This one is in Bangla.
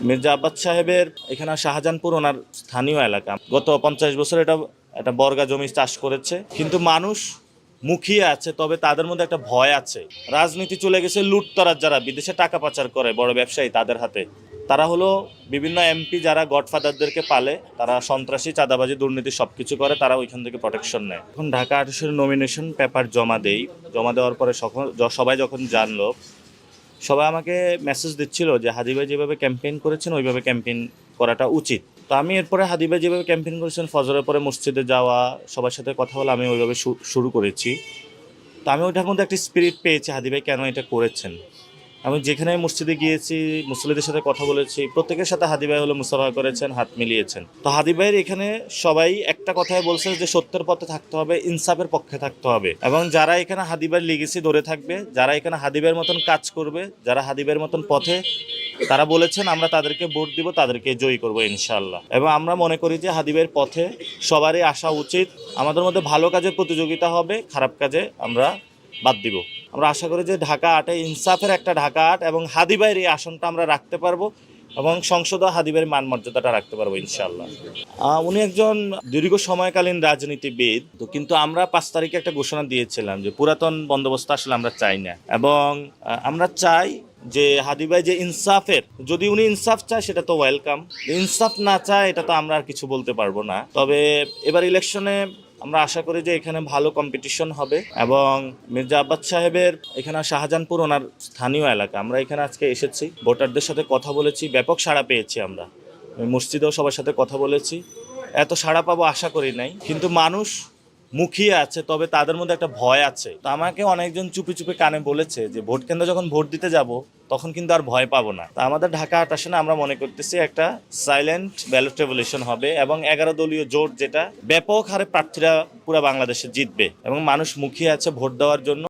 মির্জা আব্বাস সাহেবের এখানে শাহজাহানপুর ওনার স্থানীয় এলাকা। গত 50 বছর এটা একটা বর্গা জমি চাষ করেছে, কিন্তু মানুষ মুখিয়ে আছে, তবে তাদের মধ্যে একটা ভয় আছে। রাজনীতি চলে গেছে লুটতরাজ, যারা বিদেশে টাকা পাচার করে বড় ব্যবসায়ী তাদের হাতে। তারা হলো বিভিন্ন এমপি যারা গডফাদারদেরকে পালে, তারা সন্ত্রাসী, চাঁদাবাজি, দুর্নীতি সবকিছু করে, তারা ওইখান থেকে প্রোটেকশন নেয়। এখন ঢাকা 18 নমিনেশন পেপার জমা দেই। জমা দেওয়ার পরে সবাই যখন জানলো, সবাই আমাকে মেসেজ দিচ্ছিল যে হাদি ভাই যেভাবে ক্যাম্পেইন করেছেন ওইভাবে ক্যাম্পেইন করাটা উচিত। তো আমি এরপরে হাদি ভাই যেভাবে ক্যাম্পেইন করেছেন, ফজরের পরে মসজিদে যাওয়া, সবার সাথে কথা বলা, আমি ওইভাবে শুরু করেছি। তো আমি ওইটার মধ্যে একটা স্পিরিট পেয়েছি হাদি ভাই কেন এটা করেছেন। আমি যেখানে মসজিদে গিয়েছি, মুসল্লিদের সাথে কথা বলেছি, প্রত্যেকের সাথে হাদি ভাই হলো মুসাফা করেছেন, হাত মিলিয়েছেন। তো হাদি ভাইয়ের এখানে সবাই একটা কথাই বলছে যে সত্যের পথে থাকতে হবে, ইনসাফের পক্ষে থাকতে হবে, এবং যারা এখানে হাদি ভাইয়ের লিগেসি ধরে থাকবে, যারা এখানে হাদি ভাইয়ের মতন কাজ করবে, যারা হাদি ভাইয়ের মতন পথে, তারা বলেছেন আমরা তাদেরকে ভোট দিব, তাদেরকে জয়ী করবো ইনশাআল্লাহ। এবং আমরা মনে করি যে হাদি ভাইয়ের পথে সবারই আসা উচিত। আমাদের মধ্যে ভালো কাজে প্রতিযোগিতা হবে, খারাপ কাজে আমরা বাদ দিব। আমরা আশা করি যে ঢাকা 8-এ ইনসাফের একটা ঢাকা 8 এবং হাদি ভাইয়ের এই আসনটা আমরা রাখতে পারবো, এবং সংসদে হাদি ভাইয়ের মান মর্যাদাটা রাখতে পারবো ইনশাআল্লাহ। উনি একজন দীর্ঘ সময়কালীন রাজনীতিবিদ, তো কিন্তু আমরা 5 তারিখে একটা ঘোষণা দিয়েছিলাম যে পুরাতন বন্দোবস্ত আসলে আমরা চাই না, এবং আমরা চাই যে হাদি ভাই যে ইনসাফের, যদি উনি ইনসাফ চায় সেটা তো ওয়েলকাম, ইনসাফ না চায় এটা তো আমরা আর কিছু বলতে পারবো না। তবে এবার ইলেকশনে আমরা আশা করি যে এখানে ভালো কম্পিটিশন হবে, এবং মির্জা আব্বাস সাহেবের এখানে শাহজাহানপুর ওনার স্থানীয় এলাকা। আমরা এখানে আজকে এসেছি, ভোটারদের সাথে কথা বলেছি, ব্যাপক সাড়া পেয়েছি আমরা। মসজিদেও সবার সাথে কথা বলেছি, এত সাড়া পাবো আশা করি নাই, কিন্তু মানুষ মুখিয়ে আছে, তবে তাদের মধ্যে একটা ভয় আছে। তো আমাকে অনেকজন চুপি চুপি কানে বলেছে যে ভোট কেন্দ্রে যখন ভোট দিতে যাব তখন কিন্তু আর ভয় পাবো না। তা আমাদের ঢাকা 8 আসনে আমরা মনে করতেছি একটা সাইলেন্ট ব্যালট রেভলিউশন হবে, এবং 11 দলীয় জোট, যেটা ব্যাপক হারে প্রার্থীরা পুরো বাংলাদেশে জিতবে, এবং মানুষ মুখিয়ে আছে ভোট দেওয়ার জন্য।